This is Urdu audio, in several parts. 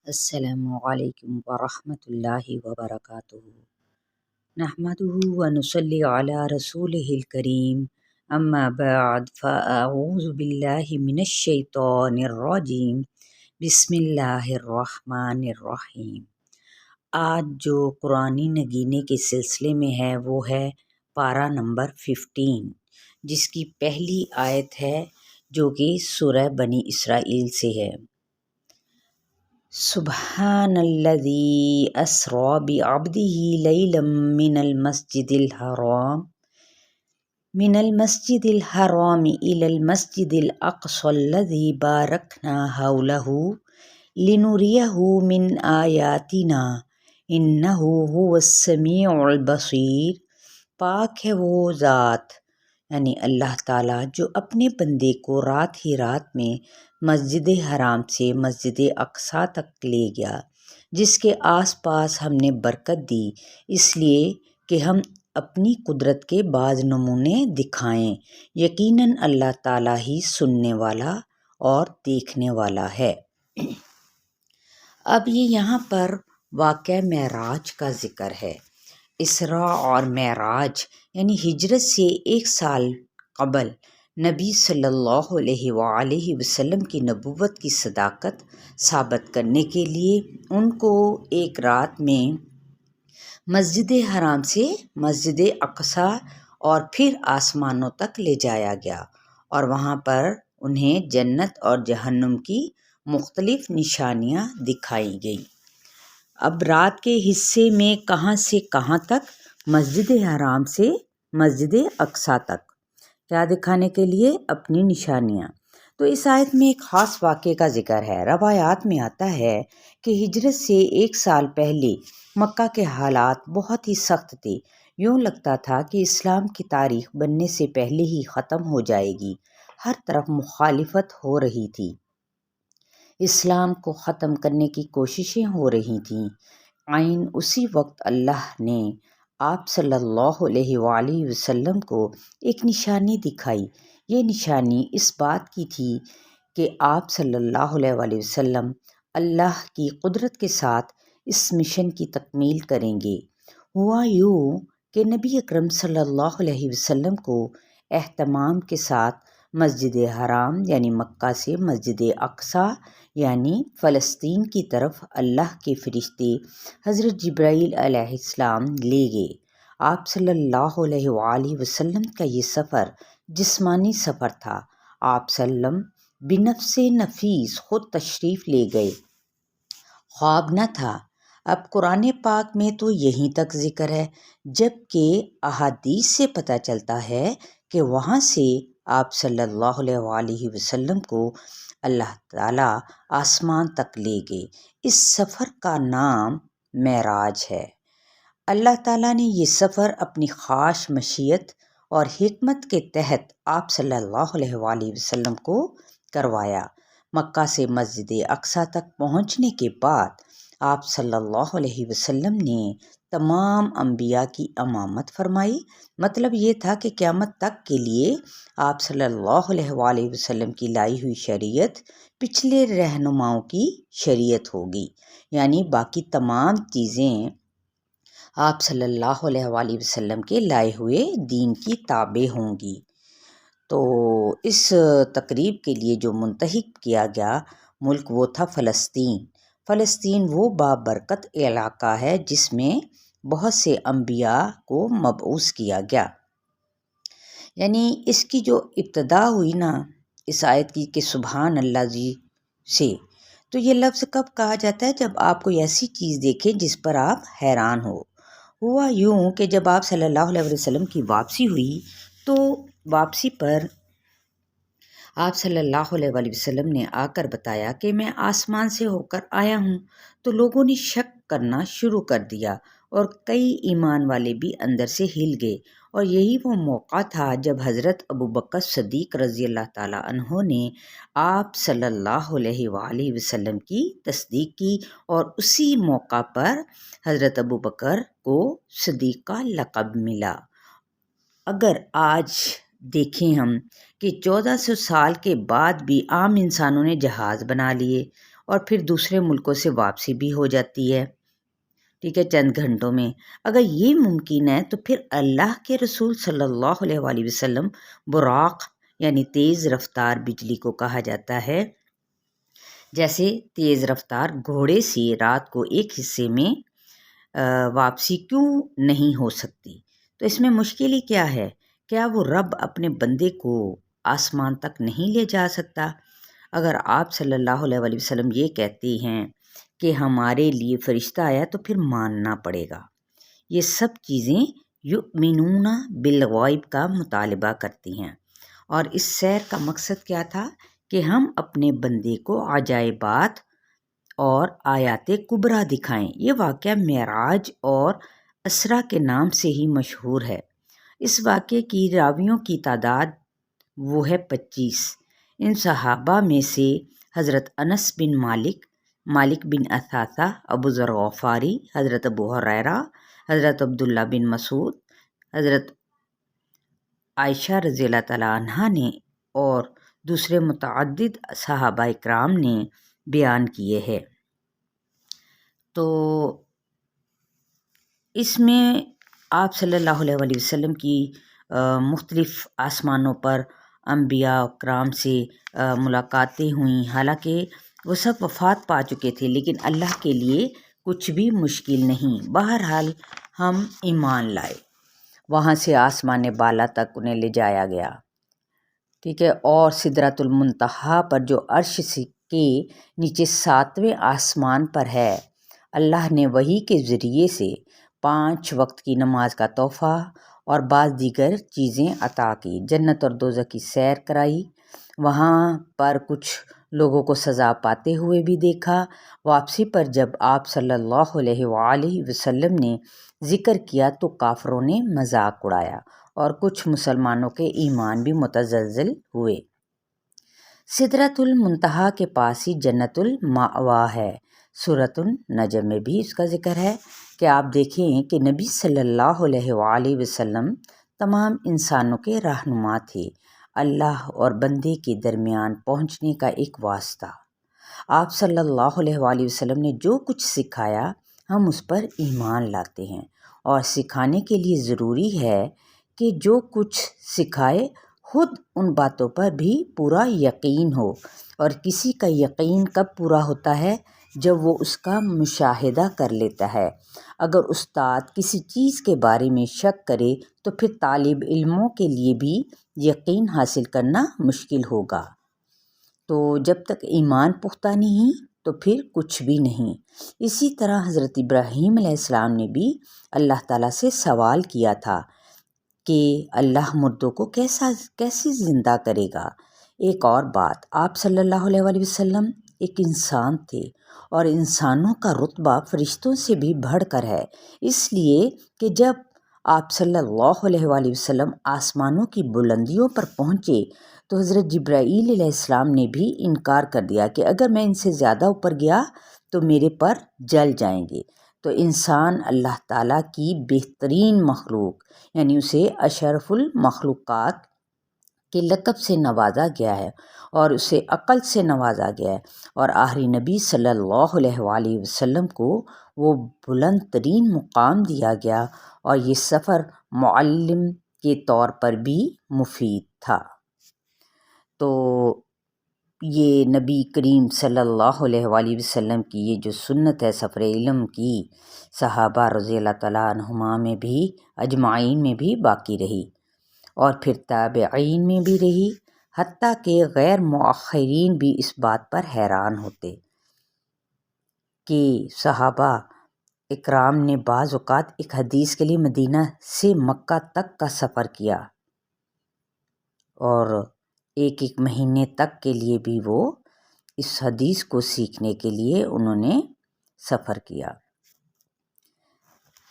السلام علیکم ورحمۃ اللہ وبرکاتہ۔ نحمده ونصلی علی رسولہ الکریم، اما بعد فاعوذ باللہ من الشیطان الرجیم، بسم اللہ الرحمن الرحیم۔ آج جو قرآنی نگینے کے سلسلے میں ہے وہ ہے پارہ نمبر 15، جس کی پہلی آیت ہے جو کہ سورہ بنی اسرائیل سے ہے۔ سبحان الذی اسریٰ بعبدہ لیلا من المسجد الحرام الی المسجد الاقصی الذی بارکنا حولہ لنریہ من آیاتنا انہ هو السمیع البصیر۔ پاک ہے وہ ذات یعنی اللہ تعالیٰ جو اپنے بندے کو رات ہی رات میں مسجد حرام سے مسجد اقصیٰ تک لے گیا، جس کے آس پاس ہم نے برکت دی اس لیے کہ ہم اپنی قدرت کے بعض نمونے دکھائیں۔ یقیناً اللہ تعالیٰ ہی سننے والا اور دیکھنے والا ہے۔ اب یہاں پر واقعہ معراج کا ذکر ہے۔ اسراء اور معراج یعنی ہجرت سے 1 سال قبل نبی صلی اللہ علیہ وآلہ وسلم کی نبوت کی صداقت ثابت کرنے کے لیے ان کو ایک رات میں مسجد حرام سے مسجد اقصیٰ اور پھر آسمانوں تک لے جایا گیا، اور وہاں پر انہیں جنت اور جہنم کی مختلف نشانیاں دکھائی گئیں۔ اب رات کے حصے میں کہاں سے کہاں تک؟ مسجد حرام سے مسجد اقصیٰ تک۔ کیا دکھانے کے لیے؟ اپنی نشانیاں۔ تو اس آیت میں ایک خاص واقعے کا ذکر ہے۔ روایات میں آتا ہے کہ ہجرت سے 1 سال پہلے مکہ کے حالات بہت ہی سخت تھے۔ یوں لگتا تھا کہ اسلام کی تاریخ بننے سے پہلے ہی ختم ہو جائے گی۔ ہر طرف مخالفت ہو رہی تھی، اسلام کو ختم کرنے کی کوششیں ہو رہی تھیں۔ عین اسی وقت اللہ نے آپ صلی اللہ علیہ وآلہ وسلم کو ایک نشانی دکھائی۔ یہ نشانی اس بات کی تھی کہ آپ صلی اللہ علیہ وآلہ وسلم اللہ کی قدرت کے ساتھ اس مشن کی تکمیل کریں گے۔ ہوا یوں کہ نبی اکرم صلی اللہ علیہ وسلم کو اہتمام کے ساتھ مسجد حرام یعنی مکہ سے مسجد اقصیٰ یعنی فلسطین کی طرف اللہ کے فرشتے حضرت جبرائیل علیہ السلام لے گئے۔ آپ صلی اللہ علیہ وآلہ وسلم کا یہ سفر جسمانی سفر تھا۔ آپ صلی اللہ علیہ وسلم بنفس نفیس خود تشریف لے گئے، خواب نہ تھا۔ اب قرآن پاک میں تو یہیں تک ذکر ہے، جبکہ احادیث سے پتہ چلتا ہے کہ وہاں سے آپ صلی اللہ علیہ وآلہ وسلم کو اللہ تعالیٰ آسمان تک لے گئے۔ اس سفر کا نام معراج ہے۔ اللہ تعالیٰ نے یہ سفر اپنی خاص مشیت اور حکمت کے تحت آپ صلی اللہ علیہ وآلہ وسلم کو کروایا۔ مکہ سے مسجد اقصیٰ تک پہنچنے کے بعد آپ صلی اللہ علیہ وسلم نے تمام انبیاء کی امامت فرمائی۔ مطلب یہ تھا کہ قیامت تک کے لیے آپ صلی اللہ علیہ وآلہ وسلم کی لائی ہوئی شریعت پچھلے رہنماؤں کی شریعت ہوگی، یعنی باقی تمام چیزیں آپ صلی اللہ علیہ وآلہ وسلم کے لائے ہوئے دین کی تابع ہوں گی۔ تو اس تقریب کے لیے جو منتخب کیا گیا ملک وہ تھا فلسطین۔ فلسطین وہ بابرکت علاقہ ہے جس میں بہت سے انبیاء کو مبعوث کیا گیا۔ یعنی اس کی جو ابتدا ہوئی نا اس آیت کی کہ سبحان اللہ جی سے، تو یہ لفظ کب کہا جاتا ہے؟ جب آپ کوئی ایسی چیز دیکھیں جس پر آپ حیران ہو۔ ہوا یوں کہ جب آپ صلی اللہ علیہ وسلم کی واپسی ہوئی تو واپسی پر آپ صلی اللہ علیہ وآلہ وسلم نے آ کر بتایا کہ میں آسمان سے ہو کر آیا ہوں، تو لوگوں نے شک کرنا شروع کر دیا اور کئی ایمان والے بھی اندر سے ہل گئے، اور یہی وہ موقع تھا جب حضرت ابوبکر صدیق رضی اللہ تعالیٰ عنہ نے آپ صلی اللہ علیہ وآلہ وسلم کی تصدیق کی، اور اسی موقع پر حضرت ابوبکر کو صدیق کا لقب ملا۔ اگر آج دیکھیں ہم کہ 1400 سال کے بعد بھی عام انسانوں نے جہاز بنا لیے اور پھر دوسرے ملکوں سے واپسی بھی ہو جاتی ہے، ٹھیک ہے، چند گھنٹوں میں۔ اگر یہ ممکن ہے تو پھر اللہ کے رسول صلی اللہ علیہ وآلہ وسلم براق یعنی تیز رفتار بجلی کو کہا جاتا ہے، جیسے تیز رفتار گھوڑے سے رات کو ایک حصے میں واپسی کیوں نہیں ہو سکتی؟ تو اس میں مشکل ہی کیا ہے؟ کیا وہ رب اپنے بندے کو آسمان تک نہیں لے جا سکتا؟ اگر آپ صلی اللہ علیہ وآلہ وسلم یہ کہتے ہیں کہ ہمارے لیے فرشتہ آیا تو پھر ماننا پڑے گا۔ یہ سب چیزیں یؤمنون بالغیب کا مطالبہ کرتی ہیں، اور اس سیر کا مقصد کیا تھا کہ ہم اپنے بندے کو عجائبات اور آیات کبریٰ دکھائیں۔ یہ واقعہ معراج اور اسرا کے نام سے ہی مشہور ہے۔ اس واقعے کی راویوں کی تعداد وہ ہے 25۔ ان صحابہ میں سے حضرت انس بن مالک، مالک بن اثاثہ، ابو ذر غفاری، حضرت ابو ہریرہ، حضرت عبداللہ بن مسعود، حضرت عائشہ رضی اللہ تعالیٰ عنہا نے اور دوسرے متعدد صحابہ اکرام نے بیان کیے ہیں۔ تو اس میں آپ صلی اللہ علیہ وآلہ وسلم کی مختلف آسمانوں پر انبیاء اکرام سے ملاقاتیں ہوئیں، حالانکہ وہ سب وفات پا چکے تھے، لیکن اللہ کے لیے کچھ بھی مشکل نہیں۔ بہرحال ہم ایمان لائے، وہاں سے آسمان بالا تک انہیں لے جایا گیا، ٹھیک ہے، اور سدرۃ المنتہا پر جو عرش کے نیچے 7ویں آسمان پر ہے، اللہ نے وحی کے ذریعے سے 5 وقت کی نماز کا تحفہ اور بعض دیگر چیزیں عطا کی، جنت اور دوزخ کی سیر کرائی، وہاں پر کچھ لوگوں کو سزا پاتے ہوئے بھی دیکھا۔ واپسی پر جب آپ صلی اللہ علیہ وآلہ وسلم نے ذکر کیا تو کافروں نے مذاق اڑایا اور کچھ مسلمانوں کے ایمان بھی متزلزل ہوئے۔ سدرۃ المنتہا کے پاس ہی جنت المأویٰ ہے۔ سورۃ النجم میں بھی اس کا ذکر ہے کہ آپ دیکھیں کہ نبی صلی اللہ علیہ وآلہ وسلم تمام انسانوں کے رہنما تھے، اللہ اور بندے کے درمیان پہنچنے کا ایک واسطہ۔ آپ صلی اللہ علیہ وآلہ وسلم نے جو کچھ سکھایا ہم اس پر ایمان لاتے ہیں، اور سکھانے کے لیے ضروری ہے کہ جو کچھ سکھائے خود ان باتوں پر بھی پورا یقین ہو، اور کسی کا یقین کب پورا ہوتا ہے؟ جب وہ اس کا مشاہدہ کر لیتا ہے۔ اگر استاد کسی چیز کے بارے میں شک کرے تو پھر طالب علموں کے لیے بھی یقین حاصل کرنا مشکل ہوگا۔ تو جب تک ایمان پختہ نہیں تو پھر کچھ بھی نہیں۔ اسی طرح حضرت ابراہیم علیہ السلام نے بھی اللہ تعالیٰ سے سوال کیا تھا کہ اللہ مردوں کو کیسے زندہ کرے گا۔ ایک اور بات، آپ صلی اللہ علیہ وآلہ وسلم ایک انسان تھے، اور انسانوں کا رتبہ فرشتوں سے بھی بڑھ کر ہے، اس لیے کہ جب آپ صلی اللہ علیہ وآلہ وسلم آسمانوں کی بلندیوں پر پہنچے تو حضرت جبرائیل علیہ السلام نے بھی انکار کر دیا کہ اگر میں ان سے زیادہ اوپر گیا تو میرے پر جل جائیں گے۔ تو انسان اللہ تعالیٰ کی بہترین مخلوق یعنی اسے اشرف المخلوقات کے لقب سے نوازا گیا ہے، اور اسے عقل سے نوازا گیا ہے، اور آخری نبی صلی اللہ علیہ وآلہ وسلم کو وہ بلند ترین مقام دیا گیا، اور یہ سفر معلم کے طور پر بھی مفید تھا۔ تو یہ نبی کریم صلی اللہ علیہ وآلہ وسلم کی یہ جو سنت ہے سفر علم کی، صحابہ رضی اللہ تعالیٰ عنہما میں بھی اجمعین میں بھی باقی رہی، اور پھر تابعین میں بھی رہی، حتیٰ کہ غیر مؤخرین بھی اس بات پر حیران ہوتے کہ صحابہ اکرام نے بعض اوقات ایک حدیث کے لیے مدینہ سے مکہ تک کا سفر کیا، اور ایک مہینے تک کے لیے بھی وہ اس حدیث کو سیکھنے کے لیے انہوں نے سفر کیا۔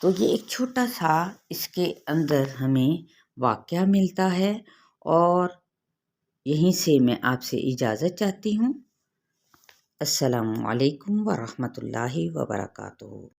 تو یہ ایک چھوٹا سا اس کے اندر ہمیں واقعہ ملتا ہے، اور یہیں سے میں آپ سے اجازت چاہتی ہوں۔ السلام علیکم ورحمۃ اللہ وبرکاتہ۔